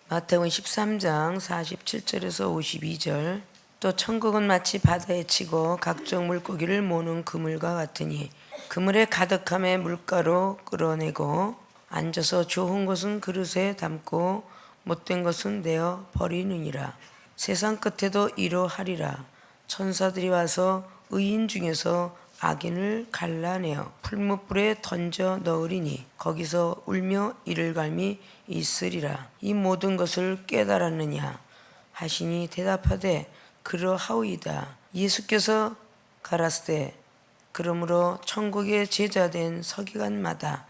마태복음 13장 47절에서 52절. 또 천국은 마치 바다에 치고 각종 물고기를 모는 그물과 같으니 그물에 가득함에 물가로 끌어내고 앉아서 좋은 것은 그릇에 담고 못된 것은 내어 버리느니라. 세상 끝에도 이러하리라. 천사들이 와서 의인 중에서 악인을 갈라내어 풀무불에 던져 넣으리니 거기서 울며 이를 갈미 있으리라. 이 모든 것을 깨달았느냐 하시니 대답하되 그러하오이다. 예수께서 가라사대 그러므로 천국의 제자된 서기관마다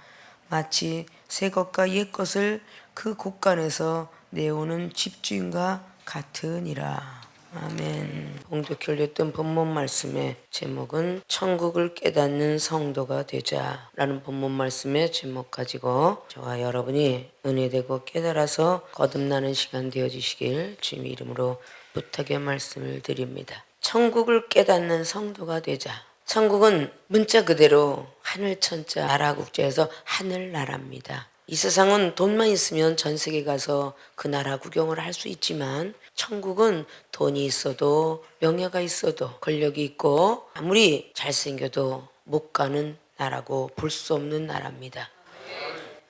마치 새 것과 옛 것을 그 곳간에서 내오는 집주인과 같으니라. 아멘. 봉독 열렸던 본문 말씀의 제목은 천국을 깨닫는 성도가 되자라는 본문 말씀의 제목 가지고 저와 여러분이 은혜되고 깨달아서 거듭나는 시간 되어주시길 주님의 이름으로 부탁의 말씀을 드립니다. 천국을 깨닫는 성도가 되자. 천국은 문자 그대로 하늘천자 나라국자에서 하늘나라입니다. 이 세상은 돈만 있으면 전 세계 가서 그 나라 구경을 할 수 있지만 천국은 돈이 있어도 명예가 있어도 권력이 있고 아무리 잘생겨도 못 가는 나라고 볼 수 없는 나라입니다.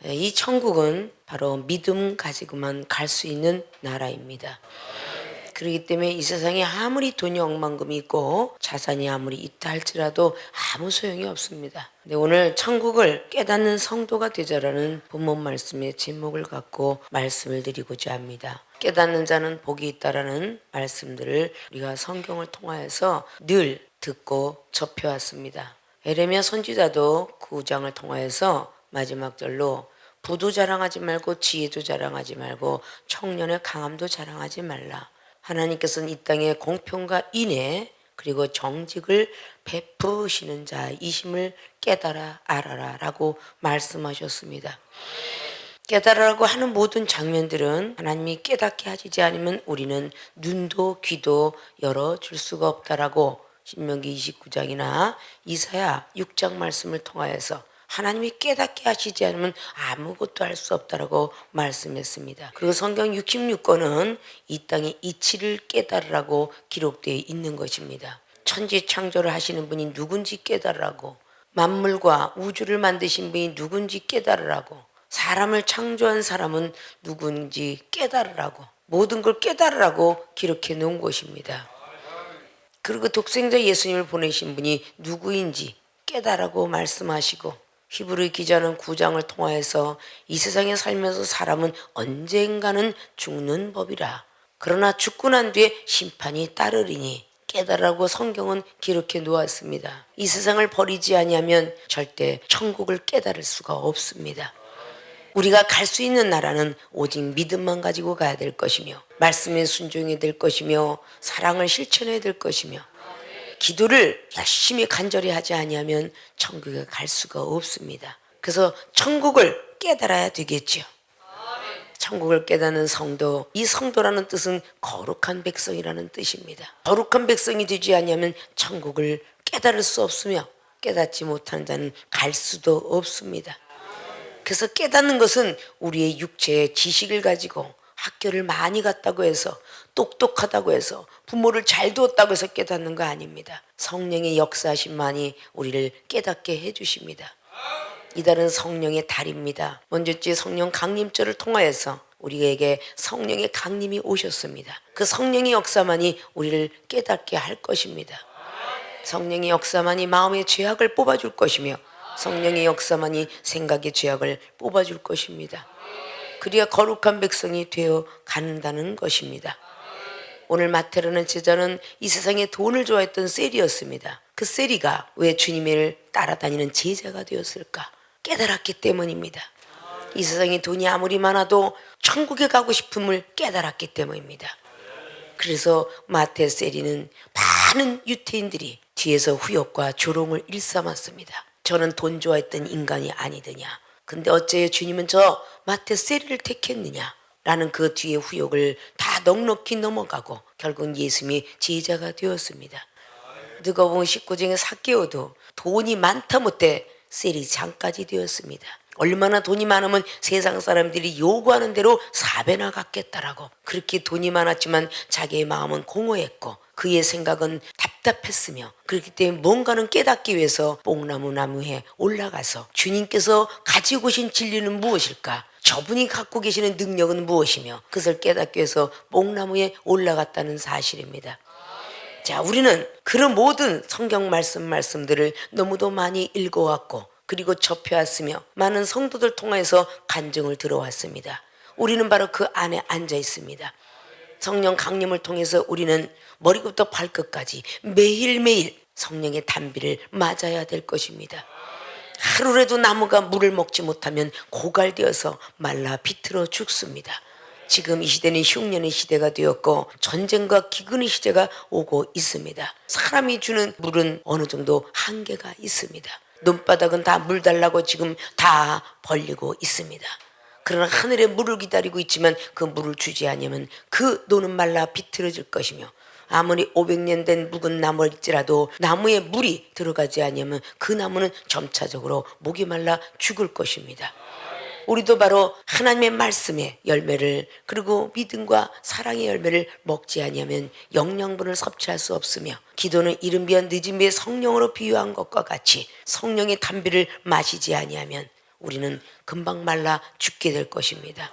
이 천국은 바로 믿음 가지고만 갈 수 있는 나라입니다. 그렇기 때문에 이 세상에 아무리 돈이 억만금이 있고 자산이 아무리 있다 할지라도 아무 소용이 없습니다. 근데 오늘 천국을 깨닫는 성도가 되자라는 본문 말씀의 제목을 갖고 말씀을 드리고자 합니다. 깨닫는 자는 복이 있다라는 말씀들을 우리가 성경을 통하여서 늘 듣고 접해왔습니다. 에레미야 선지자도 9장을 통하여서 마지막 절로 부도 자랑하지 말고 지혜도 자랑하지 말고 청년의 강함도 자랑하지 말라. 하나님께서는 이 땅에 공평과 인애 그리고 정직을 베푸시는 자이심을 깨달아 알아라 라고 말씀하셨습니다. 깨달으라고 하는 모든 장면들은 하나님이 깨닫게 하시지 않으면 우리는 눈도 귀도 열어줄 수가 없다라고 신명기 29장이나 이사야 6장 말씀을 통하여서 하나님이 깨닫게 하시지 않으면 아무것도 할 수 없다라고 말씀했습니다. 그리고 성경 66권은 이 땅의 이치를 깨달으라고 기록되어 있는 것입니다. 천지 창조를 하시는 분이 누군지 깨달으라고, 만물과 우주를 만드신 분이 누군지 깨달으라고, 사람을 창조한 사람은 누군지 깨달으라고, 모든 걸 깨달으라고 기록해 놓은 것입니다. 그리고 독생자 예수님을 보내신 분이 누구인지 깨달으라고 말씀하시고, 히브리 기자는 9장을 통하여서 이 세상에 살면서 사람은 언젠가는 죽는 법이라. 그러나 죽고 난 뒤에 심판이 따르리니 깨달으라고 성경은 기록해 놓았습니다. 이 세상을 버리지 아니하면 절대 천국을 깨달을 수가 없습니다. 우리가 갈 수 있는 나라는 오직 믿음만 가지고 가야 될 것이며 말씀에 순종해야 될 것이며 사랑을 실천해야 될 것이며 기도를 열심히 간절히 하지 아니하면 천국에 갈 수가 없습니다. 그래서 천국을 깨달아야 되겠죠. 천국을 깨닫는 성도, 이 성도라는 뜻은 거룩한 백성이라는 뜻입니다. 거룩한 백성이 되지 아니하면 천국을 깨달을 수 없으며 깨닫지 못한 자는 갈 수도 없습니다. 그래서 깨닫는 것은 우리의 육체의 지식을 가지고 학교를 많이 갔다고 해서 똑똑하다고 해서 부모를 잘 두었다고 해서 깨닫는 거 아닙니다. 성령의 역사하심만이 우리를 깨닫게 해주십니다. 이달은 성령의 달입니다. 먼저째 성령 강림절을 통하여서 우리에게 성령의 강림이 오셨습니다. 그 성령의 역사만이 우리를 깨닫게 할 것입니다. 성령의 역사만이 마음의 죄악을 뽑아줄 것이며 성령의 역사만이 생각의 죄악을 뽑아줄 것입니다. 그래야 거룩한 백성이 되어 간다는 것입니다. 오늘 마테르는 제자는 이 세상에 돈을 좋아했던 세리였습니다. 그 세리가 왜 주님을 따라다니는 제자가 되었을까? 깨달았기 때문입니다. 이 세상에 돈이 아무리 많아도 천국에 가고 싶음을 깨달았기 때문입니다. 그래서 마테 세리는 많은 유태인들이 뒤에서 후욕과 조롱을 일삼았습니다. 저는 돈 좋아했던 인간이 아니더냐. 근데 어째 주님은 저 마테 세리를 택했느냐 라는 그 뒤에 후욕을 다 넉넉히 넘어가고 결국 예수님이 제자가 되었습니다. 누가복음 19장의 삭개오도 돈이 많다 못해 세리장까지 되었습니다. 얼마나 돈이 많으면 세상 사람들이 요구하는 대로 4배나 갚겠다라고. 그렇게 돈이 많았지만 자기의 마음은 공허했고 그의 생각은 답답했으며, 그렇기 때문에 뭔가는 깨닫기 위해서 뽕나무 나무에 올라가서 주님께서 가지고 오신 진리는 무엇일까, 저분이 갖고 계시는 능력은 무엇이며 그것을 깨닫기 위해서 뽕나무에 올라갔다는 사실입니다. 자, 우리는 그런 모든 성경 말씀들을 너무도 많이 읽어왔고 그리고 접해왔으며 많은 성도들 통해서 간증을 들어왔습니다. 우리는 바로 그 안에 앉아 있습니다. 성령 강림을 통해서 우리는 머리부터 발끝까지 매일매일 성령의 단비를 맞아야 될 것입니다. 하루라도 나무가 물을 먹지 못하면 고갈되어서 말라 비틀어 죽습니다. 지금 이 시대는 흉년의 시대가 되었고 전쟁과 기근의 시대가 오고 있습니다. 사람이 주는 물은 어느 정도 한계가 있습니다. 논바닥은 다 물 달라고 지금 다 벌리고 있습니다. 그러나 하늘에 물을 기다리고 있지만 그 물을 주지 않으면 그 논은 말라 비틀어질 것이며, 아무리 500년 된 묵은 나무일지라도 나무에 물이 들어가지 않으면 그 나무는 점차적으로 목이 말라 죽을 것입니다. 우리도 바로 하나님의 말씀의 열매를, 그리고 믿음과 사랑의 열매를 먹지 아니하면 영양분을 섭취할 수 없으며, 기도는 이른 비한 늦은 비에 성령으로 비유한 것과 같이 성령의 단비를 마시지 아니하면 우리는 금방 말라 죽게 될 것입니다.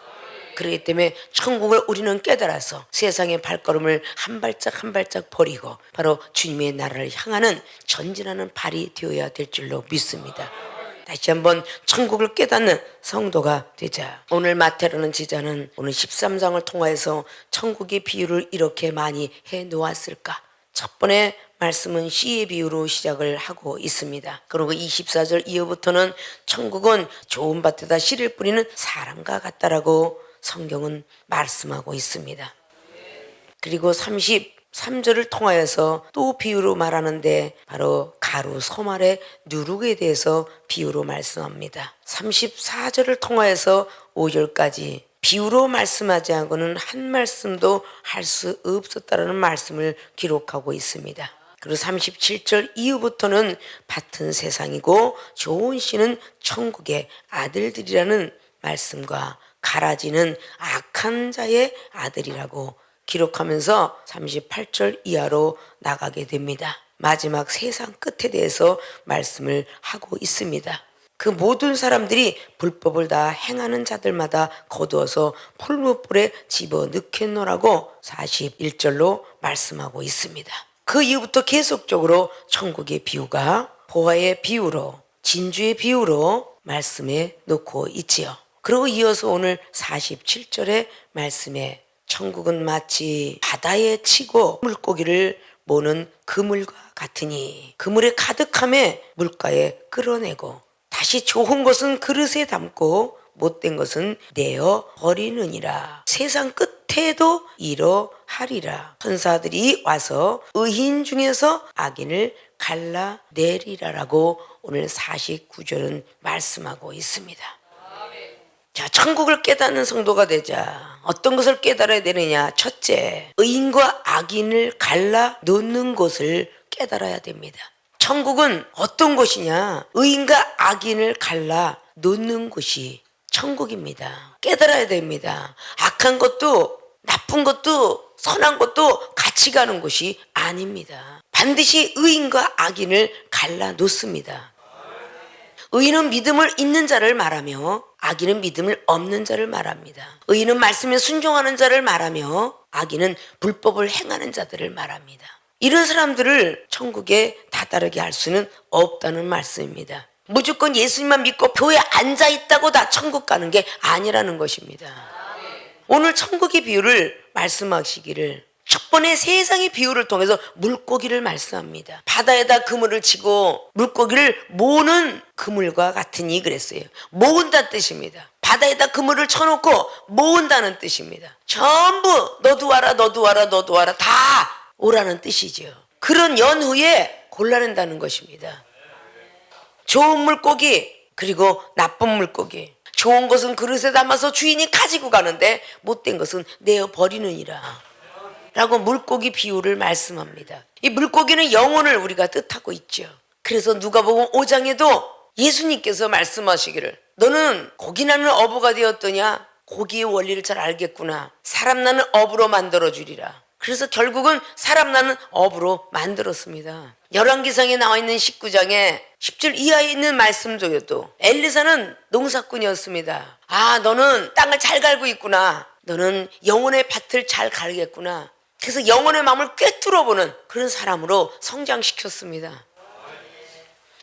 그렇기 때문에 천국을 우리는 깨달아서 세상의 발걸음을 한 발짝 한 발짝 버리고 바로 주님의 나라를 향하는 전진하는 발이 되어야 될 줄로 믿습니다. 다시 한번 천국을 깨닫는 성도가 되자. 오늘 마태라는 지자는 오늘 13장을 통하여서 천국의 비유를 이렇게 많이 해놓았을까? 첫 번째 말씀은 씨의 비유로 시작을 하고 있습니다. 그리고 24절 이후부터는 천국은 좋은 밭에다 씨를 뿌리는 사람과 같다라고 성경은 말씀하고 있습니다. 그리고 33절을 통하여서 또 비유로 말하는데 바로 가루 소말의 누룩에 대해서 비유로 말씀합니다. 34절을 통하여서 5절까지 비유로 말씀하지 않고는 한 말씀도 할 수 없었다라는 말씀을 기록하고 있습니다. 그리고 37절 이후부터는 밭은 세상이고 좋은 씨는 천국의 아들들이라는 말씀과 가라지는 악한 자의 아들이라고 기록하면서 38절 이하로 나가게 됩니다. 마지막 세상 끝에 대해서 말씀을 하고 있습니다. 그 모든 사람들이 불법을 다 행하는 자들마다 거두어서 풀무불에 집어넣겠노라고 41절로 말씀하고 있습니다. 그 이후부터 계속적으로 천국의 비유가 보화의 비유로, 진주의 비유로 말씀해 놓고 있지요. 그리고 이어서 오늘 47절의 말씀에 천국은 마치 바다에 치고 물고기를 모는 그물과 같으니 그물에 가득함에 물가에 끌어내고 다시 좋은 것은 그릇에 담고 못된 것은 내어 버리느니라. 세상 끝에도 이러하리라. 천사들이 와서 의인 중에서 악인을 갈라내리라라고 오늘 49절은 말씀하고 있습니다. 자, 천국을 깨닫는 성도가 되자 어떤 것을 깨달아야 되느냐? 첫째, 의인과 악인을 갈라놓는 것을 깨달아야 됩니다. 천국은 어떤 곳이냐? 의인과 악인을 갈라놓는 곳이 천국입니다. 깨달아야 됩니다. 악한 것도 나쁜 것도 선한 것도 같이 가는 곳이 아닙니다. 반드시 의인과 악인을 갈라놓습니다. 의인은 믿음을 있는 자를 말하며 악인은 믿음을 없는 자를 말합니다. 의인은 말씀에 순종하는 자를 말하며 악인은 불법을 행하는 자들을 말합니다. 이런 사람들을 천국에 다다르게 할 수는 없다는 말씀입니다. 무조건 예수님만 믿고 교회에 앉아있다고 다 천국 가는 게 아니라는 것입니다. 오늘 천국의 비유를 말씀하시기를 첫 번에 세상의 비유를 통해서 물고기를 말씀합니다. 바다에다 그물을 치고 물고기를 모으는 그물과 같으니 그랬어요. 모은다는 뜻입니다. 바다에다 그물을 쳐놓고 모은다는 뜻입니다. 전부 너도 와라 너도 와라 너도 와라 다 오라는 뜻이죠. 그런 연후에 골라낸다는 것입니다. 좋은 물고기 그리고 나쁜 물고기. 좋은 것은 그릇에 담아서 주인이 가지고 가는데 못된 것은 내어 버리느니라 라고 물고기 비유를 말씀합니다. 이 물고기는 영혼을 우리가 뜻하고 있죠. 그래서 누가복음 5장에도 예수님께서 말씀하시기를 너는 고기 낳는 어부가 되었더냐? 고기의 원리를 잘 알겠구나. 사람 낳는 어부로 만들어 주리라. 그래서 결국은 사람 낳는 어부로 만들었습니다. 열왕기상에 나와 있는 19장에 10절 이하에 있는 말씀 중에도 엘리사는 농사꾼이었습니다. 아, 너는 땅을 잘 갈고 있구나. 너는 영혼의 밭을 잘 갈겠구나. 그래서 영혼의 마음을 꿰뚫어보는 그런 사람으로 성장시켰습니다.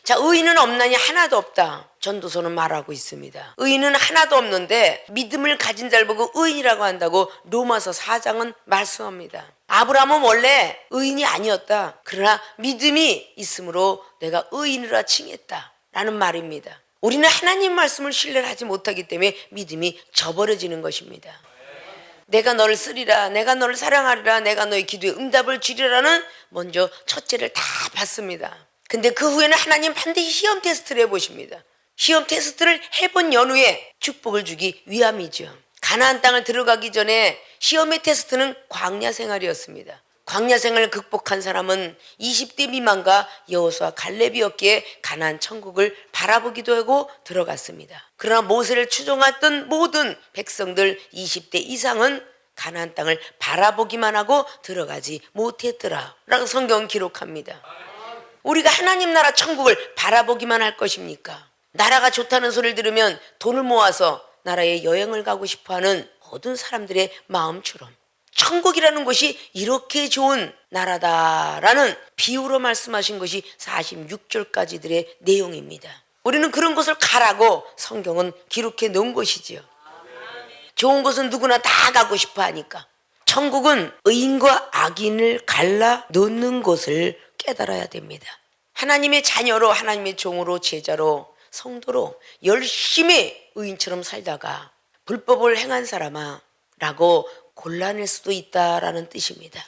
자, 의인은 없나니 하나도 없다. 전도서는 말하고 있습니다. 의인은 하나도 없는데 믿음을 가진 자를 보고 의인이라고 한다고 로마서 4장은 말씀합니다. 아브라함은 원래 의인이 아니었다. 그러나 믿음이 있으므로 내가 의인이라 칭했다 라는 말입니다. 우리는 하나님 말씀을 신뢰를 하지 못하기 때문에 믿음이 저버려지는 것입니다. 내가 너를 쓰리라, 내가 너를 사랑하리라, 내가 너의 기도에 응답을 주리라는 먼저 첫째를 다 받습니다. 근데 그 후에는 하나님 반드시 시험 테스트를 해보십니다. 시험 테스트를 해본 연후에 축복을 주기 위함이죠. 가나안 땅을 들어가기 전에 시험의 테스트는 광야 생활이었습니다. 광야 생활을 극복한 사람은 20대 미만과 여호수아 갈렙이었기에 가나안 천국을 바라보기도 하고 들어갔습니다. 그러나 모세를 추종했던 모든 백성들 20대 이상은 가나안 땅을 바라보기만 하고 들어가지 못했더라 라고 성경은 기록합니다. 우리가 하나님 나라 천국을 바라보기만 할 것입니까? 나라가 좋다는 소리를 들으면 돈을 모아서 나라에 여행을 가고 싶어하는 모든 사람들의 마음처럼 천국이라는 곳이 이렇게 좋은 나라다라는 비유로 말씀하신 것이 46절까지들의 내용입니다. 우리는 그런 곳을 가라고 성경은 기록해 놓은 것이지요. 좋은 곳은 누구나 다 가고 싶어 하니까. 천국은 의인과 악인을 갈라 놓는 곳을 깨달아야 됩니다. 하나님의 자녀로, 하나님의 종으로, 제자로, 성도로 열심히 의인처럼 살다가 불법을 행한 사람아 라고 골라낼 수도 있다라는 뜻입니다.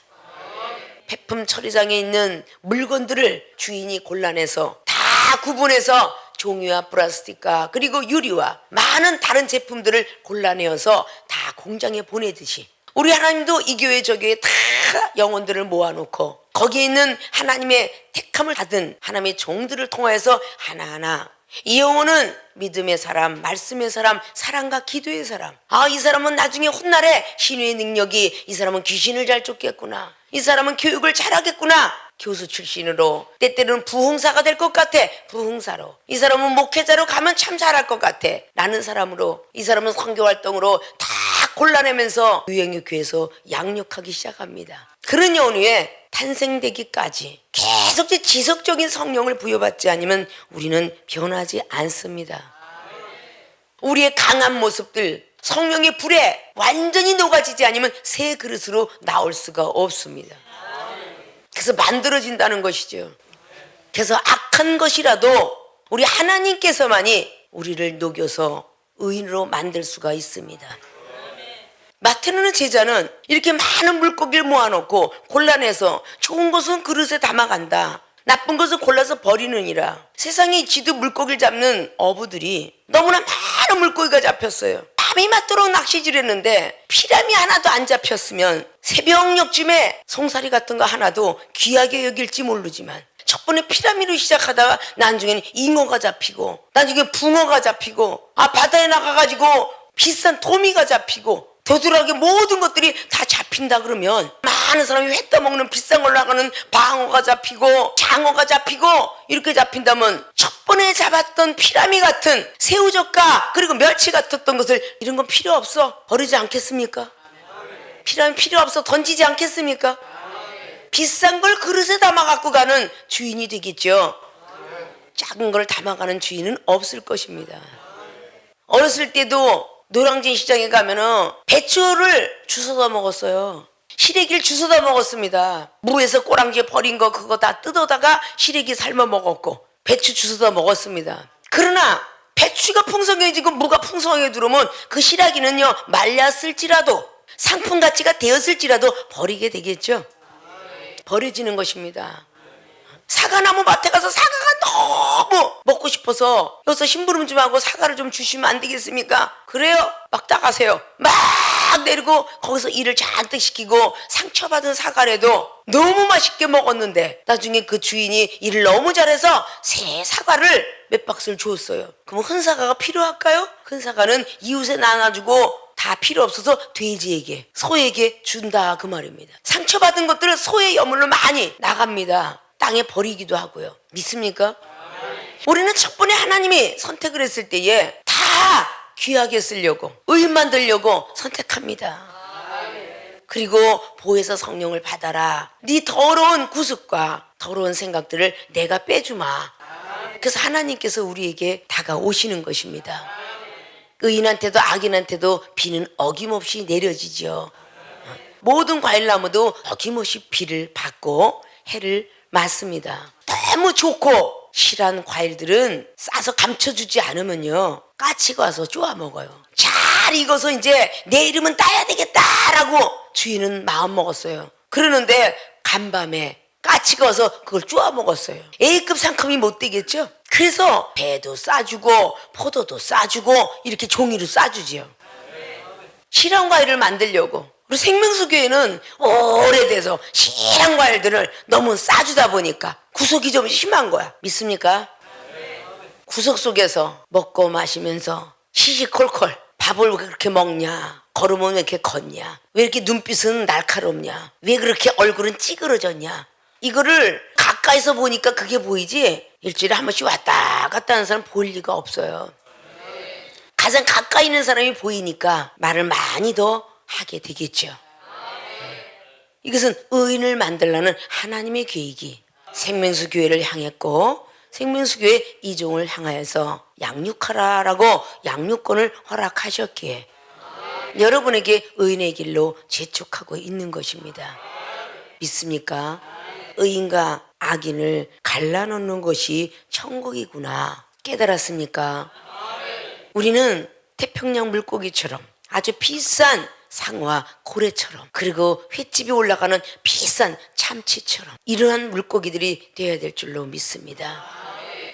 폐품 처리장에 있는 물건들을 주인이 골라내서 다 구분해서 종이와 플라스틱과 그리고 유리와 많은 다른 제품들을 골라내어서 다 공장에 보내듯이 우리 하나님도 이 교회 저 교회 다 영혼들을 모아놓고 거기에 있는 하나님의 택함을 받은 하나님의 종들을 통하여서 하나하나 이 영혼은 믿음의 사람, 말씀의 사람, 사랑과 기도의 사람. 아, 이 사람은 나중에 훗날에 신유의 능력이, 이 사람은 귀신을 잘 쫓겠구나, 이 사람은 교육을 잘하겠구나, 교수 출신으로 때때로는 부흥사가 될 것 같아, 부흥사로. 이 사람은 목회자로 가면 참 잘할 것 같아 라는 사람으로, 이 사람은 선교활동으로 다 골라내면서 유행의 교회에서 양육하기 시작합니다. 그런 연후에 탄생되기까지 계속 지속적인 성령을 부여받지 않으면 우리는 변하지 않습니다. 우리의 강한 모습들, 성령의 불에 완전히 녹아지지 않으면 새 그릇으로 나올 수가 없습니다. 그래서 만들어진다는 것이죠. 그래서 악한 것이라도 우리 하나님께서만이 우리를 녹여서 의인으로 만들 수가 있습니다. 마태는 제자는 이렇게 많은 물고기를 모아놓고 골라내서 좋은 것은 그릇에 담아간다, 나쁜 것은 골라서 버리느니라. 세상에 지도 물고기를 잡는 어부들이 너무나 많은 물고기가 잡혔어요. 밤이 맞도록 낚시질 했는데 피라미 하나도 안 잡혔으면 새벽녘쯤에 송사리 같은 거 하나도 귀하게 여길지 모르지만 첫 번에 피라미로 시작하다가 나중에는 잉어가 잡히고 나중에 붕어가 잡히고 바다에 나가가지고 비싼 도미가 잡히고 도드라기 모든 것들이 다 잡힌다 그러면 많은 사람이 회 떠먹는 비싼 걸로 나가는 방어가 잡히고 장어가 잡히고 이렇게 잡힌다면 첫 번에 잡았던 피라미 같은 새우젓과 그리고 멸치 같았던 것을 이런 건 필요 없어 버리지 않겠습니까? 피라미 필요 없어 던지지 않겠습니까? 비싼 걸 그릇에 담아 갖고 가는 주인이 되겠죠. 작은 걸 담아가는 주인은 없을 것입니다. 어렸을 때도 노량진 시장에 가면은 배추를 주워다 먹었어요. 시래기를 주워다 먹었습니다. 무에서 꼬랑지에 버린 거 그거 다 뜯어다가 시래기 삶아 먹었고 배추 주워다 먹었습니다. 그러나 배추가 풍성해지고 무가 풍성하게 들어오면 그 시래기는요 말렸을지라도 상품 가치가 되었을지라도 버리게 되겠죠. 버려지는 것입니다. 사과나무 밭에 가서 사과가 너무 먹고 싶어서 여기서 심부름 좀 하고 사과를 좀 주시면 안 되겠습니까? 그래요? 막 따가세요. 막 쫙 내리고 거기서 일을 잔뜩 시키고 상처받은 사과라도 너무 맛있게 먹었는데 나중에 그 주인이 일을 너무 잘해서 새 사과를 몇 박스를 주었어요. 그럼 흔사과가 필요할까요? 흔사과는 이웃에 나눠주고 다 필요 없어서 돼지에게, 소에게 준다 그 말입니다. 상처받은 것들을 소의 여물로 많이 나갑니다. 땅에 버리기도 하고요. 믿습니까? 우리는 첫번에 하나님이 선택을 했을 때에 다 귀하게 쓰려고, 의인 만들려고 선택합니다. 그리고 보혜사 성령을 받아라. 네 더러운 구습과 더러운 생각들을 내가 빼주마. 그래서 하나님께서 우리에게 다가오시는 것입니다. 의인한테도 악인한테도 비는 어김없이 내려지죠. 모든 과일나무도 어김없이 비를 받고 해를 맞습니다. 너무 좋고 실한 과일들은 싸서 감춰주지 않으면요 까치가 와서 쪼아 먹어요. 잘 익어서 이제 내 이름은 따야 되겠다라고 주인은 마음 먹었어요. 그러는데 간밤에 까치가 와서 그걸 쪼아 먹었어요. A급 상품이 못 되겠죠? 그래서 배도 싸주고 포도도 싸주고 이렇게 종이로 싸주지요. 실한 과일을 만들려고. 우리 생명수교회는 오래돼서 실한 과일들을 너무 싸주다 보니까 구석이 좀 심한 거야. 믿습니까? 구석 속에서 먹고 마시면서 시시콜콜 밥을 왜 그렇게 먹냐, 걸으면 왜 이렇게 걷냐, 왜 이렇게 눈빛은 날카롭냐, 왜 그렇게 얼굴은 찌그러졌냐, 이거를 가까이서 보니까 그게 보이지 일주일에 한 번씩 왔다 갔다 하는 사람 볼 리가 없어요. 가장 가까이 있는 사람이 보이니까 말을 많이 더 하게 되겠죠. 이것은 의인을 만들라는 하나님의 계획이 생명수 교회를 향했고 생명수 교회 이종을 향하여서 양육하라라고 양육권을 허락하셨기에 여러분에게 의인의 길로 재촉하고 있는 것입니다. 믿습니까? 의인과 악인을 갈라놓는 것이 천국이구나 깨달았습니까? 우리는 태평양 물고기처럼 아주 비싼 상어와 고래처럼 그리고 횟집이 올라가는 비싼 참치처럼 이러한 물고기들이 되어야 될 줄로 믿습니다.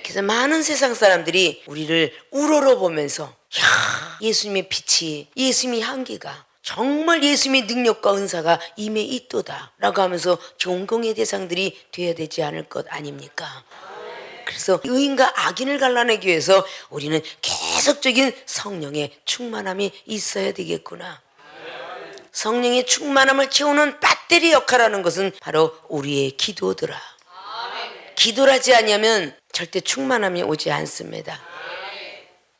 그래서 많은 세상 사람들이 우리를 우러러보면서 야, 예수님의 빛이, 예수님의 향기가 정말 예수님의 능력과 은사가 임해 있도다 라고 하면서 존경의 대상들이 되어야 되지 않을 것 아닙니까? 그래서 의인과 악인을 갈라내기 위해서 우리는 계속적인 성령의 충만함이 있어야 되겠구나. 성령의 충만함을 채우는 배터리 역할하는 것은 바로 우리의 기도더라. 기도하지 않으면 절대 충만함이 오지 않습니다.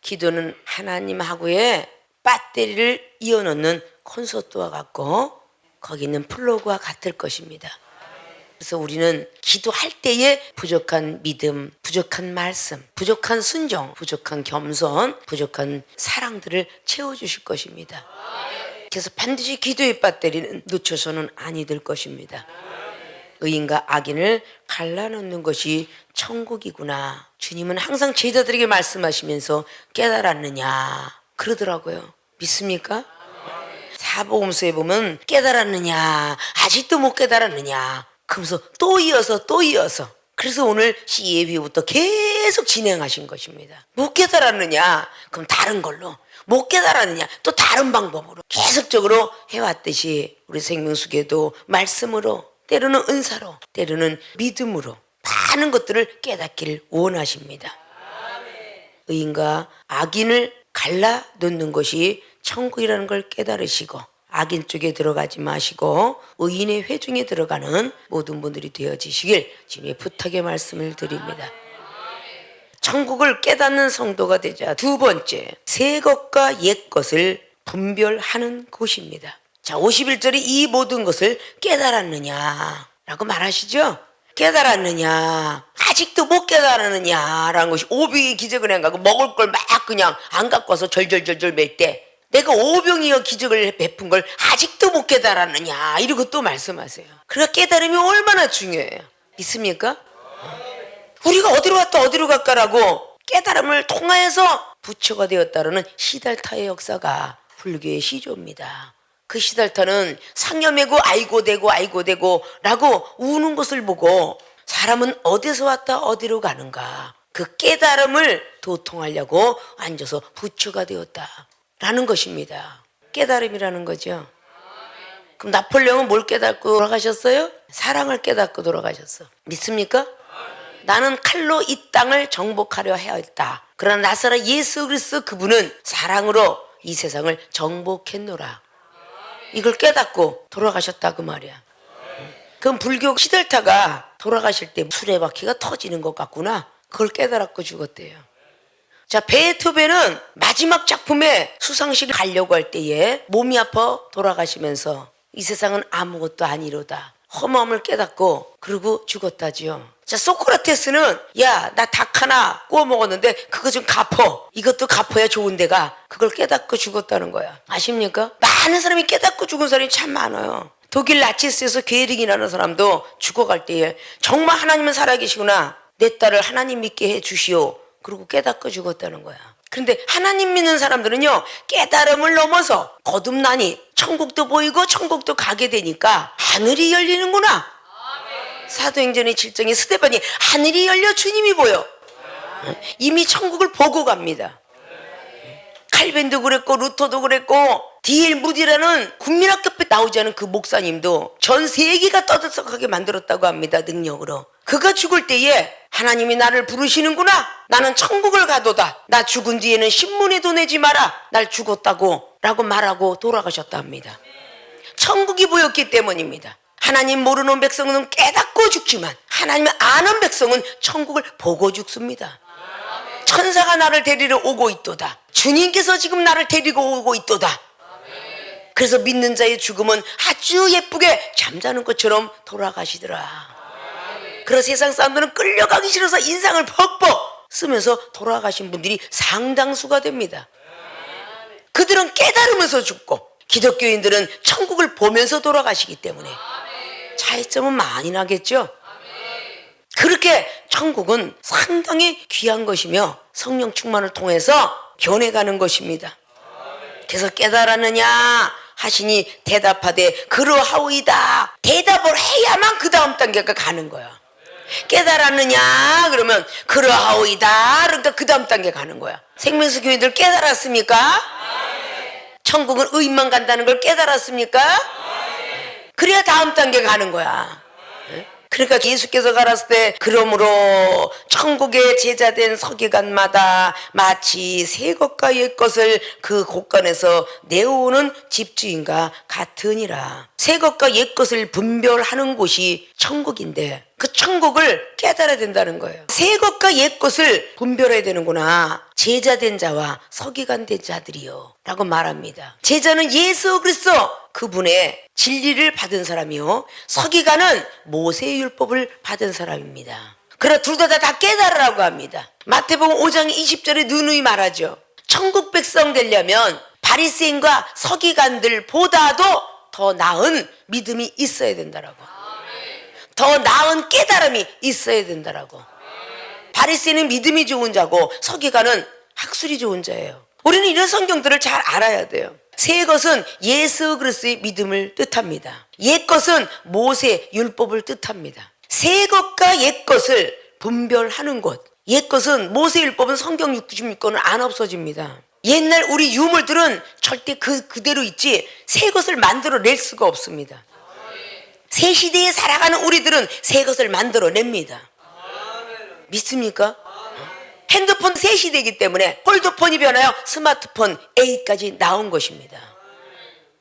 기도는 하나님하고의 배터리를 이어놓는 콘서트와 같고 거기 있는 플러그와 같을 것입니다. 그래서 우리는 기도할 때에 부족한 믿음, 부족한 말씀, 부족한 순종, 부족한 겸손, 부족한 사랑들을 채워주실 것입니다. 그래서 반드시 기도의 배터리는 놓쳐서는 아니 될 것입니다. 의인과 악인을 갈라놓는 것이 천국이구나. 주님은 항상 제자들에게 말씀하시면서 깨달았느냐 그러더라고요. 믿습니까? 사복음서에 보면 깨달았느냐 아직도 못 깨달았느냐 그러면서 또 이어서 그래서 오늘 예비부터 계속 진행하신 것입니다. 못 깨달았느냐 그럼 다른 걸로 못 깨달았느냐 또 다른 방법으로 계속적으로 해왔듯이 우리 생명수계도 말씀으로 때로는 은사로 때로는 믿음으로 많은 것들을 깨닫기를 원하십니다. 의인과 악인을 갈라놓는 것이 천국이라는 걸 깨달으시고 악인 쪽에 들어가지 마시고 의인의 회중에 들어가는 모든 분들이 되어지시길 주님의 부탁의 말씀을 드립니다. 천국을 깨닫는 성도가 되자 두 번째, 새 것과 옛 것을 분별하는 곳입니다. 자, 51절에 이 모든 것을 깨달았느냐 라고 말하시죠. 깨달았느냐 아직도 못 깨달았느냐라는 것이 오병이 기적을 한 거고 먹을 걸 막 그냥 안 갖고 와서 절절절절 맬 때 내가 오병이어 기적을 베푼 걸 아직도 못 깨달았느냐 이러고 또 말씀하세요. 그러니까 깨달음이 얼마나 중요해요. 믿습니까? 우리가 어디로 갔다 어디로 갈까라고 깨달음을 통하여서 부처가 되었다라는 시달타의 역사가 불교의 시조입니다. 그 시달타는 상여매고 아이고 되고 라고 우는 것을 보고 사람은 어디서 왔다 어디로 가는가 그 깨달음을 도통하려고 앉아서 부처가 되었다라는 것입니다. 깨달음이라는 거죠. 그럼 나폴레옹은 뭘 깨닫고 돌아가셨어요? 사랑을 깨닫고 돌아가셨어. 믿습니까? 나는 칼로 이 땅을 정복하려 하였다. 그러나 나사라 예수 그리스도 그분은 사랑으로 이 세상을 정복했노라. 이걸 깨닫고 돌아가셨다 그 말이야. 그럼 불교 시들타가 돌아가실 때 수레바퀴가 터지는 것 같구나. 그걸 깨달았고 죽었대요. 자, 베토벤은 마지막 작품에 수상식을 가려고 할 때에 몸이 아파 돌아가시면서 이 세상은 아무것도 아니로다. 허무함을 깨닫고 그러고 죽었다지요. 자, 소크라테스는 야, 나 닭 하나 구워 먹었는데 그거 좀 갚어. 이것도 갚아야 좋은 데가. 그걸 깨닫고 죽었다는 거야. 아십니까? 많은 사람이 깨닫고 죽은 사람이 참 많아요. 독일 나치스에서 괴링이라는 사람도 죽어갈 때에 정말 하나님은 살아계시구나. 내 딸을 하나님 믿게 해 주시오. 그리고 깨닫고 죽었다는 거야. 그런데 하나님 믿는 사람들은요, 깨달음을 넘어서 거듭나니 천국도 보이고 천국도 가게 되니까 하늘이 열리는구나. 사도행전의 7장에 스데반이 하늘이 열려 주님이 보여. 이미 천국을 보고 갑니다. 칼빈도 그랬고 루터도 그랬고 D.L. 무디라는 국민학교에 나오지 않은 그 목사님도 전 세계가 떠들썩하게 만들었다고 합니다. 능력으로. 그가 죽을 때에 하나님이 나를 부르시는구나. 나는 천국을 가도다. 나 죽은 뒤에는 신문에도 내지 마라. 날 죽었다고 라고 말하고 돌아가셨다 합니다. 천국이 보였기 때문입니다. 하나님 모르는 백성은 깨닫고 죽지만 하나님을 아는 백성은 천국을 보고 죽습니다. 천사가 나를 데리러 오고 있도다. 주님께서 지금 나를 데리고 오고 있도다. 그래서 믿는 자의 죽음은 아주 예쁘게 잠자는 것처럼 돌아가시더라. 그래서 세상 사람들은 끌려가기 싫어서 인상을 퍽퍽 쓰면서 돌아가신 분들이 상당수가 됩니다. 그들은 깨달으면서 죽고 기독교인들은 천국을 보면서 돌아가시기 때문에 차이점은 많이 나겠죠. 그렇게 천국은 상당히 귀한 것이며 성령 충만을 통해서 변해가는 것입니다. 그래서 깨달았느냐 하시니 대답하되 그러하오이다. 대답을 해야만 그 다음 단계가 가는 거야. 깨달았느냐 그러면 그러하오이다. 그러니까 그 다음 단계 가는 거야. 생명수 교인들 깨달았습니까? 천국은 의인만 간다는 걸 깨달았습니까? 그래야 다음 단계 가는 거야. 그러니까 예수께서 가라을 때 그러므로 천국의 제자된 서기관마다 마치 새 것과 옛 것을 그 곳간에서 내어오는 집주인과 같으니라. 새 것과 옛 것을 분별하는 곳이 천국인데 그 천국을 깨달아야 된다는 거예요. 새 것과 옛 것을 분별해야 되는구나. 제자된 자와 서기관된 자들이요 라고 말합니다. 제자는 예수 그리스도 그분의 진리를 받은 사람이요, 서기관은 모세의 율법을 받은 사람입니다. 그러나 둘 다 깨달으라고 합니다. 마태복음 5장 20절에 누누이 말하죠. 천국 백성 되려면 바리새인과 서기관들보다도 더 나은 믿음이 있어야 된다라고. 더 나은 깨달음이 있어야 된다라고. 바리새인은 믿음이 좋은 자고 서기관은 학술이 좋은 자예요. 우리는 이런 성경들을 잘 알아야 돼요. 새 것은 예수 그리스도의 믿음을 뜻합니다. 옛 것은 모세 율법을 뜻합니다. 새 것과 옛 것을 분별하는 것. 옛 것은 모세 율법은 성경 66권은 안 없어집니다. 옛날 우리 유물들은 절대 그대로 있지 새 것을 만들어낼 수가 없습니다. 새 시대에 살아가는 우리들은 새 것을 만들어냅니다. 믿습니까? 핸드폰 새 시대이기 때문에 폴더폰이 변하여 스마트폰 A까지 나온 것입니다.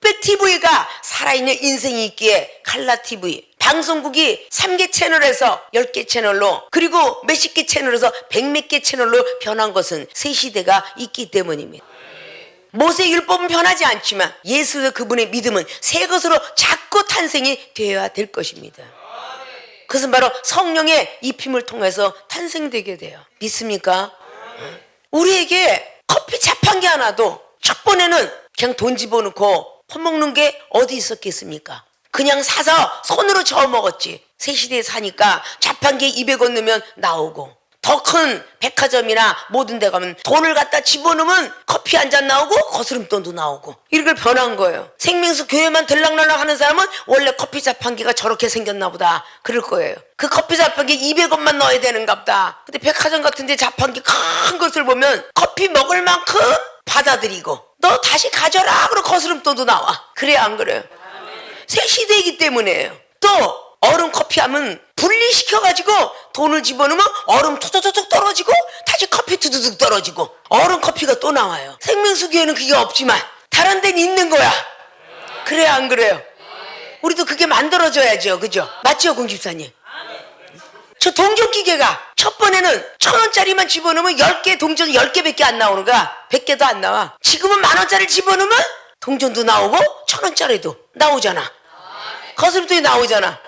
백TV가 살아있는 인생이 있기에 칼라TV, 방송국이 3개 채널에서 10개 채널로 그리고 몇십 개 채널에서 100몇 개 채널로 변한 것은 새 시대가 있기 때문입니다. 모세 율법은 변하지 않지만 예수 그분의 믿음은 새 것으로 자꾸 탄생이 되어야 될 것입니다. 그것은 바로 성령의 입힘을 통해서 탄생되게 돼요. 믿습니까? 우리에게 커피 자판기 하나도 첫 번에는 그냥 돈 집어넣고 퍼먹는 게 어디 있었겠습니까? 그냥 사서 손으로 저어 먹었지. 새 시대에 사니까 자판기에 200원 넣으면 나오고 더 큰 백화점이나 모든 데 가면 돈을 갖다 집어넣으면 커피 한 잔 나오고 거스름돈도 나오고 이렇게 변한 거예요. 생명수 교회만 들락날락 하는 사람은 원래 커피 자판기가 저렇게 생겼나 보다 그럴 거예요. 그 커피 자판기에 200원만 넣어야 되는가 보다. 근데 백화점 같은 데 자판기 큰 것을 보면 커피 먹을 만큼 받아들이고 너 다시 가져라 그러고 거스름돈도 나와. 그래야 안 그래요? 새 시대이기 때문에요. 또 얼음 커피 하면 분리시켜가지고 돈을 집어넣으면 얼음 투두둑 떨어지고 다시 커피 투두둑 떨어지고 얼음 커피가 또 나와요. 생명수교에는 그게 없지만 다른 데는 있는 거야. 그래야 안 그래요? 우리도 그게 만들어져야죠. 그죠? 맞죠, 공집사님? 저 동전기계가 첫 번에는 1,000원짜리만 집어넣으면 10개 동전 10개밖에 안 나오는 거야. 100개도 안 나와. 지금은 10,000원짜리 집어넣으면 동전도 나오고 1,000원짜리도 나오잖아. 거스름돈이 나오잖아.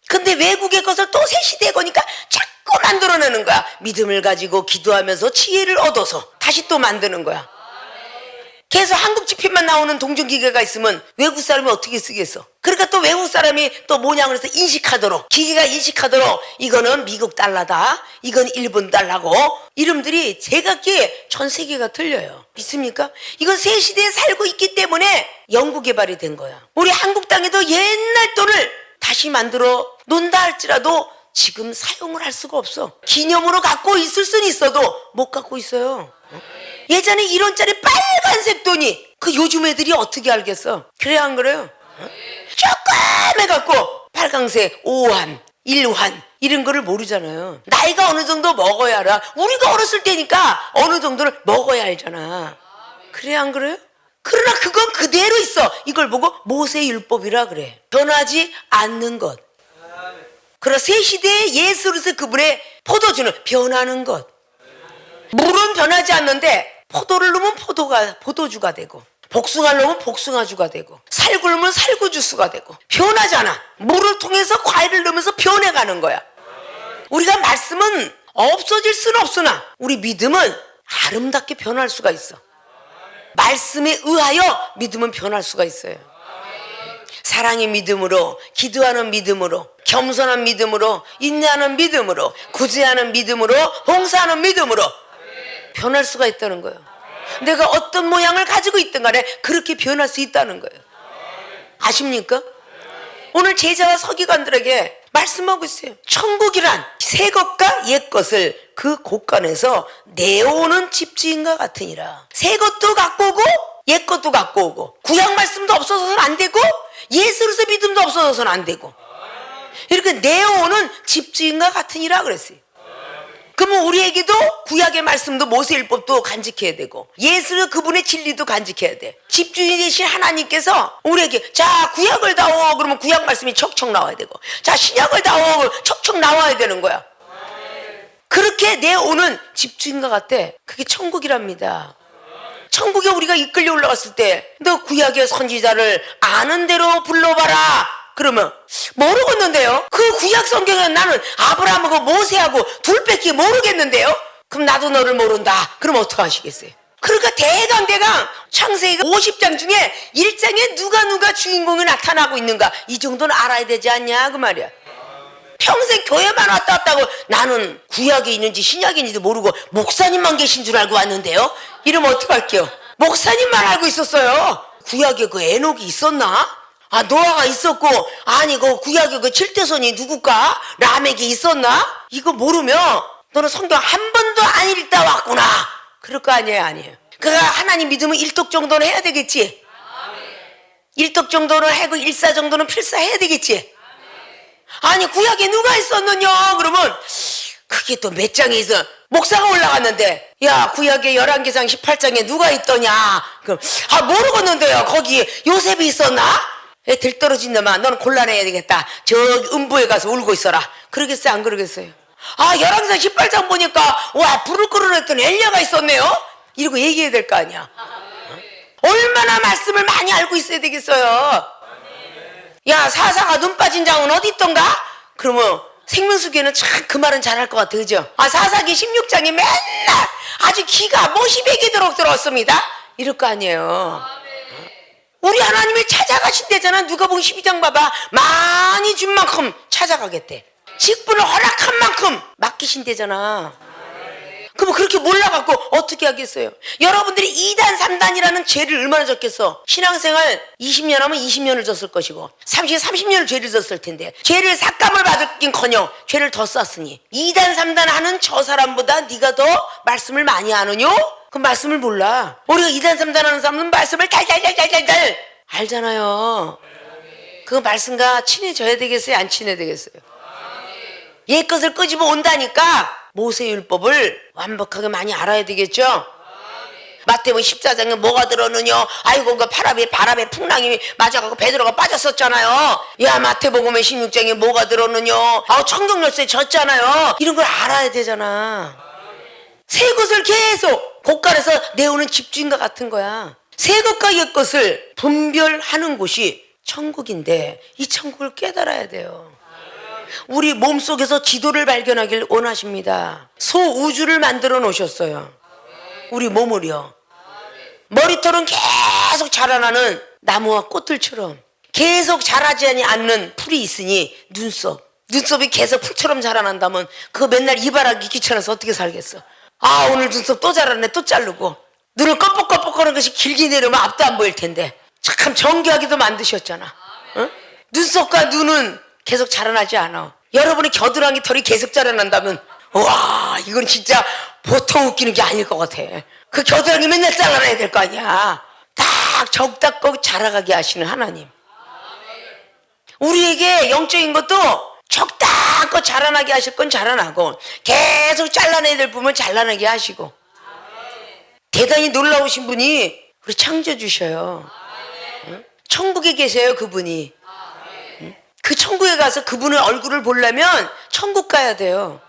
근데 외국의 것을 또 새 시대에 거니까 자꾸 만들어내는 거야. 믿음을 가지고 기도하면서 지혜를 얻어서 다시 또 만드는 거야. 계속 한국 지폐만 나오는 동전기계가 있으면 외국 사람이 어떻게 쓰겠어? 그러니까 또 외국 사람이 또 모양을 해서 인식하도록, 기계가 인식하도록 이거는 미국 달러다, 이건 일본 달러고, 이름들이 제각기 전 세계가 틀려요. 믿습니까? 이건 새 시대에 살고 있기 때문에 연구 개발이 된 거야. 우리 한국 땅에도 옛날 돈을 다시 만들어 논다 할지라도 지금 사용을 할 수가 없어. 기념으로 갖고 있을 수는 있어도 못 갖고 있어요. 예전에 1원짜리 빨간색 돈이 그 요즘 애들이 어떻게 알겠어? 그래 안 그래요? 조그매갖고 빨강색 5환, 1환 이런 거를 모르잖아요. 나이가 어느 정도 먹어야 알아. 우리가 어렸을 때니까 어느 정도를 먹어야 알잖아. 그래 안 그래요? 그러나 그건 그대로 있어. 이걸 보고 모세율법이라 그래. 변하지 않는 것. 그러나 새 시대의 예수로서 그분의 포도주는 변하는 것. 물은 변하지 않는데 포도를 넣으면 포도주가 되고 복숭아를 넣으면 복숭아주가 되고 살구를 넣으면 살구주스가 되고 변하잖아. 물을 통해서 과일을 넣으면서 변해가는 거야. 우리가 말씀은 없어질 수는 없으나 우리 믿음은 아름답게 변할 수가 있어. 말씀에 의하여 믿음은 변할 수가 있어요. 사랑의 믿음으로, 기도하는 믿음으로, 겸손한 믿음으로, 인내하는 믿음으로, 구제하는 믿음으로, 봉사하는 믿음으로 변할 수가 있다는 거예요. 내가 어떤 모양을 가지고 있든 간에 그렇게 변할 수 있다는 거예요. 아십니까? 오늘 제자와 서기관들에게 말씀하고 있어요. 천국이란 새 것과 옛 것을 그 곳간에서 내오는 집주인과 같으니라. 새 것도 갖고 오고 옛 것도 갖고 오고 구약 말씀도 없어서는 안 되고 예수로서 믿음도 없어서는 안 되고 이렇게 내오는 집주인과 같으니라 그랬어요. 그러면 우리에게도 구약의 말씀도 모세율법도 간직해야 되고 예수 그분의 진리도 간직해야 돼. 집주인 되신 하나님께서 우리에게 자 구약을 다오 그러면 구약 말씀이 척척 나와야 되고 자 신약을 다오 척척 나와야 되는 거야. 그렇게 내오는 집주인과 같대. 그게 천국이랍니다. 천국에 우리가 이끌려 올라갔을 때 너 구약의 선지자를 아는 대로 불러봐라. 그러면 모르겠는데요. 그 구약 성경은 나는 아브라함하고 모세하고 둘밖에 모르겠는데요. 그럼 나도 너를 모른다. 그럼 어떡하시겠어요? 그러니까 대강 창세기가 50장 중에 1장에 누가 주인공이 나타나고 있는가 이 정도는 알아야 되지 않냐 그 말이야. 평생 교회만 왔다 갔다고 나는 구약에 있는지 신약에 있는지도 모르고 목사님만 계신 줄 알고 왔는데요. 이러면 어떡할게요? 목사님만 알고 있었어요. 구약에 그 에녹이 있었나? 아 노아가 있었고 아니 그 구약에 그 7대손이 누굴까? 라멕이 있었나? 이거 모르면 너는 성경 한 번도 안 읽다 왔구나. 그럴 거 아니에요? 아니에요. 그러니까 하나님 믿으면 1독 정도는 해야 되겠지. 1독 정도는 하고 1사 정도는 필사해야 되겠지. 아니 구약에 누가 있었느냐 그러면 그게 또 몇 장에 있어. 목사가 올라갔는데 야 구약의 11개상 18장에 누가 있더냐. 그럼 아 모르겠는데요. 거기 요셉이 있었나? 들떨어진 놈아 너는 곤란해야 되겠다. 저기 음부에 가서 울고 있어라. 그러겠어요 안 그러겠어요? 아 11장 18장 보니까 와 불을 끌어냈던 엘리야가 있었네요. 이러고 얘기해야 될 거 아니야. 얼마나 말씀을 많이 알고 있어야 되겠어요. 야 사사가 눈 빠진 장은 어디 있던가? 그러면 생명수교는 참 그 말은 잘할 것 같아. 그죠? 아 사사기 16장이 맨날 아주 기가 못이 베기도록 들었습니다. 이럴 거 아니에요. 우리 하나님이 찾아가신대잖아. 누가복음 12장 봐봐. 많이 준 만큼 찾아가겠대. 직분을 허락한 만큼 맡기신대잖아. 그럼 그렇게 몰라갖고 어떻게 하겠어요? 여러분들이 2단 3단이라는 죄를 얼마나 졌겠어? 신앙생활 20년 하면 20년을 졌을 것이고 30년을 죄를 졌을 텐데 죄를 삭감을 받을긴커녕 죄를 더 쌌으니 2단 3단 하는 저 사람보다 네가 더 말씀을 많이 아느뇨? 그 말씀을 몰라. 우리가 2단 3단 하는 사람은 말씀을 달달달달달달 알잖아요. 그 말씀과 친해져야 되겠어요? 안 친해야 되겠어요? 옛 것을 끄집어 온다니까 모세율법을 완벽하게 많이 알아야 되겠죠? 마태복음 14장에 뭐가 들었느냐? 아이고 그 바람에 풍랑이 맞아가고 베드로가 빠졌었잖아요. 야 마태복음의 16장에 뭐가 들었느냐? 청경열쇠 졌잖아요. 이런 걸 알아야 되잖아. 새 것을 계속 곳간에서 내오는 집주인과 같은 거야. 새 것과 옛 것을 분별하는 곳이 천국인데 이 천국을 깨달아야 돼요. 우리 몸속에서 지도를 발견하길 원하십니다. 소우주를 만들어 놓으셨어요. 우리 몸을요. 머리털은 계속 자라나는 나무와 꽃들처럼 계속 자라지 않는 풀이 있으니 눈썹이 계속 풀처럼 자라난다면 그거 맨날 이발하기 귀찮아서 어떻게 살겠어. 오늘 눈썹 또 자라네 또 자르고 눈을 껌뻑껌뻑거리는 것이 길게 내려면 앞도 안 보일 텐데 참 정교하게도 만드셨잖아. 응? 눈썹과 눈은 계속 자라나지 않아. 여러분의 겨드랑이 털이 계속 자라난다면 와 이건 진짜 보통 웃기는 게 아닐 것 같아. 그 겨드랑이 맨날 잘라내야 될 거 아니야. 딱 적당히 자라가게 하시는 하나님. 우리에게 영적인 것도 적당히 자라나게 하실 건 자라나고 계속 잘라내야 될 부분 잘라내게 하시고 대단히 놀라우신 분이 우리 창조주셔요. 천국에 계세요 그분이. 그 천국에 가서 그분의 얼굴을 보려면 천국 가야 돼요.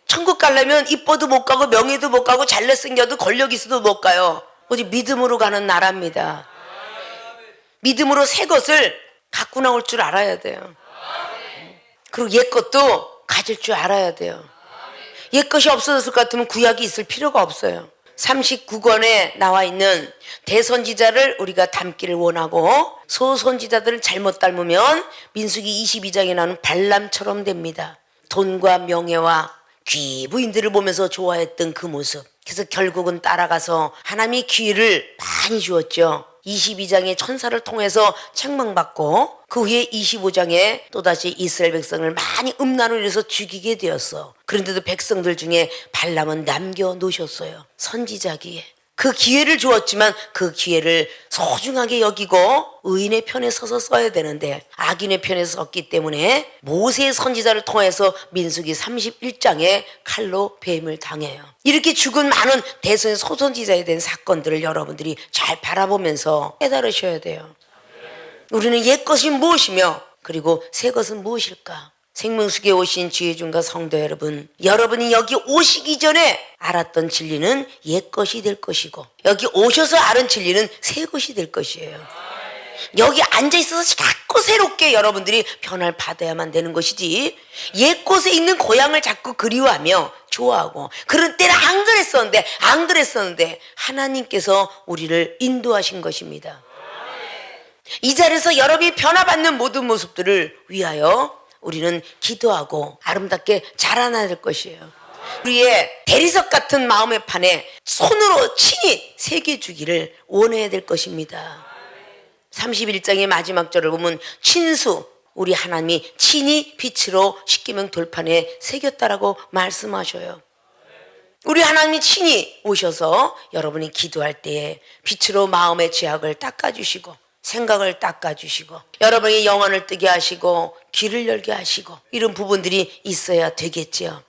천국 가려면 이뻐도 못 가고 명예도 못 가고 잘생겨도 권력 있어도 못 가요. 어디 믿음으로 가는 나라입니다. 믿음으로 새 것을 갖고 나올 줄 알아야 돼요. 그리고 옛 것도 가질 줄 알아야 돼요. 옛 것이 없어졌을 것 같으면 구약이 있을 필요가 없어요. 39권에 나와 있는 대선지자를 우리가 닮기를 원하고 소선지자들을 잘못 닮으면 민수기 22장에 나오는 발람처럼 됩니다. 돈과 명예와 귀부인들을 보면서 좋아했던 그 모습. 그래서 결국은 따라가서 하나님이 기회를 많이 주었죠. 22장의 천사를 통해서 책망받고 그 후에 25장에 또다시 이스라엘 백성을 많이 음란으로 인해서 죽이게 되었어. 그런데도 백성들 중에 발람은 남겨놓으셨어요. 선지자기에. 그 기회를 주었지만 그 기회를 소중하게 여기고 의인의 편에 서서 써야 되는데 악인의 편에 섰기 때문에 모세의 선지자를 통해서 민수기 31장에 칼로 배임을 당해요. 이렇게 죽은 많은 대선의 소선지자에 대한 사건들을 여러분들이 잘 바라보면서 깨달으셔야 돼요. 우리는 옛것이 무엇이며 그리고 새것은 무엇일까? 생명수기에 오신 지혜중과 성도 여러분, 여러분이 여기 오시기 전에 알았던 진리는 옛것이 될 것이고 여기 오셔서 알은 진리는 새것이 될 것이에요. 여기 앉아있어서 자꾸 새롭게 여러분들이 변화를 받아야만 되는 것이지 옛곳에 있는 고향을 자꾸 그리워하며 좋아하고 그런 때는 안 그랬었는데 하나님께서 우리를 인도하신 것입니다. 이 자리에서 여러분이 변화받는 모든 모습들을 위하여 우리는 기도하고 아름답게 자라나야 될 것이에요. 우리의 대리석 같은 마음의 판에 손으로 친히 새겨주기를 원해야 될 것입니다. 31장의 마지막 절을 보면 친수, 우리 하나님이 친히 빛으로 십계명 돌판에 새겼다라고 말씀하셔요. 우리 하나님이 친히 오셔서 여러분이 기도할 때에 빛으로 마음의 죄악을 닦아주시고 생각을 닦아주시고 여러분의 영혼을 뜨게 하시고 귀를 열게 하시고 이런 부분들이 있어야 되겠지요.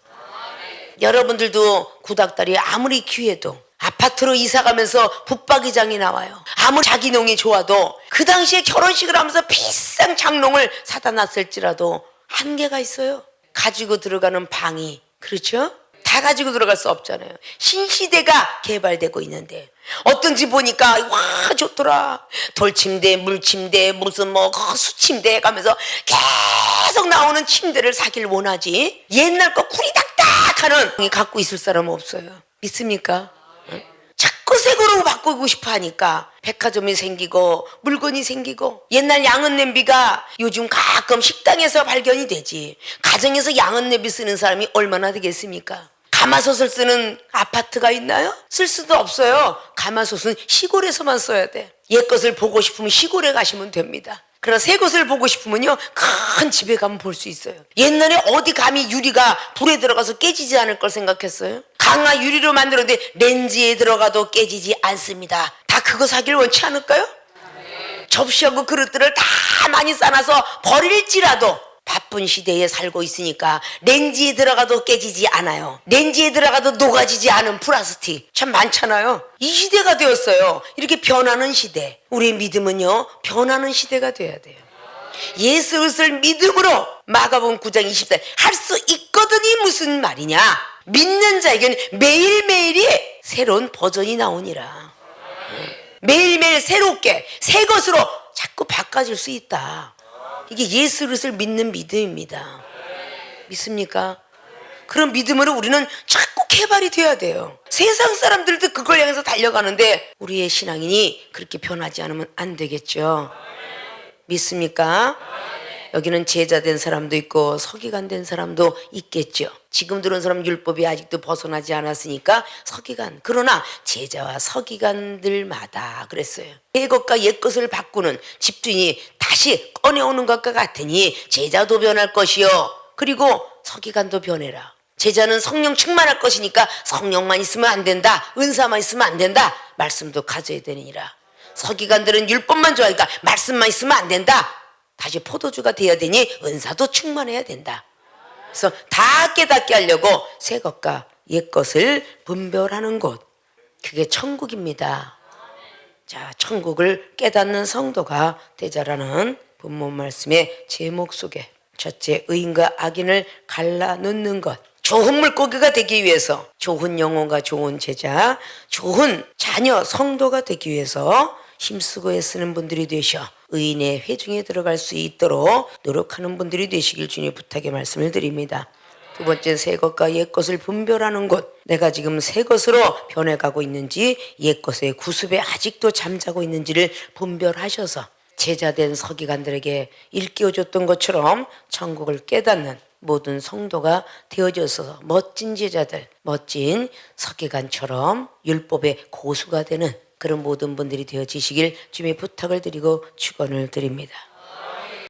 여러분들도 구닥다리 아무리 귀해도 아파트로 이사가면서 붙박이장이 나와요. 아무리 자기 농이 좋아도 그 당시에 결혼식을 하면서 비싼 장롱을 사다 놨을지라도 한계가 있어요. 가지고 들어가는 방이 그렇죠? 다 가지고 들어갈 수 없잖아요. 신시대가 개발되고 있는데 어떤 집 보니까 와 좋더라. 돌침대, 물침대, 무슨 수침대 가면서 계속 나오는 침대를 사길 원하지 옛날 거 구리닥닥하는 방이 갖고 있을 사람은 없어요. 믿습니까? 자꾸 새 거로 바꾸고 싶어 하니까 백화점이 생기고 물건이 생기고 옛날 양은 냄비가 요즘 가끔 식당에서 발견이 되지 가정에서 양은 냄비 쓰는 사람이 얼마나 되겠습니까? 가마솥을 쓰는 아파트가 있나요? 쓸 수도 없어요. 가마솥은 시골에서만 써야 돼. 옛 것을 보고 싶으면 시골에 가시면 됩니다. 그러나 새 것을 보고 싶으면요 큰 집에 가면 볼 수 있어요. 옛날에 어디 감히 유리가 불에 들어가서 깨지지 않을 걸 생각했어요? 강화 유리로 만들었는데 렌즈에 들어가도 깨지지 않습니다. 다 그거 사길 원치 않을까요? 접시하고 그릇들을 다 많이 싸놔서 버릴지라도 바쁜 시대에 살고 있으니까 렌즈에 들어가도 깨지지 않아요. 렌즈에 들어가도 녹아지지 않은 플라스틱 참 많잖아요. 이 시대가 되었어요. 이렇게 변하는 시대. 우리의 믿음은요, 변하는 시대가 돼야 돼요. 예수를 믿음으로 마가복음 9장 20절 할 수 있거든이 무슨 말이냐? 믿는 자에게는 매일매일이 새로운 버전이 나오니라. 매일매일 새롭게 새 것으로 자꾸 바꿔질 수 있다. 이게 예수 그리스도를 믿는 믿음입니다. 믿습니까? 그런 믿음으로 우리는 자꾸 개발이 돼야 돼요. 세상 사람들도 그걸 향해서 달려가는데 우리의 신앙인이 그렇게 변하지 않으면 안 되겠죠. 믿습니까? 여기는 제자 된 사람도 있고 서기관 된 사람도 있겠죠. 지금 들은 사람 율법이 아직도 벗어나지 않았으니까 서기관. 그러나 제자와 서기관들마다 그랬어요. 새 것과 옛 것을 바꾸는 집주인이 다시 꺼내오는 것과 같으니 제자도 변할 것이요. 그리고 서기관도 변해라. 제자는 성령 충만할 것이니까 성령만 있으면 안 된다. 은사만 있으면 안 된다. 말씀도 가져야 되니라. 서기관들은 율법만 좋아하니까 말씀만 있으면 안 된다. 다시 포도주가 되어야 되니 은사도 충만해야 된다. 그래서 다 깨닫게 하려고 새 것과 옛 것을 분별하는 곳, 그게 천국입니다. 자, 천국을 깨닫는 성도가 되자라는 본문 말씀의 제목 속에 첫째, 의인과 악인을 갈라놓는 것. 좋은 물고기가 되기 위해서, 좋은 영혼과 좋은 제자, 좋은 자녀 성도가 되기 위해서 힘쓰고 애쓰는 분들이 되셔 의인의 회중에 들어갈 수 있도록 노력하는 분들이 되시길 주님 부탁의 말씀을 드립니다. 두 번째, 새 것과 옛 것을 분별하는 곳. 내가 지금 새 것으로 변해가고 있는지 옛 것의 구습에 아직도 잠자고 있는지를 분별하셔서 제자된 서기관들에게 일깨워줬던 것처럼 천국을 깨닫는 모든 성도가 되어져서 멋진 제자들, 멋진 서기관처럼 율법의 고수가 되는 그런 모든 분들이 되어지시길 주님의 부탁을 드리고 축원을 드립니다.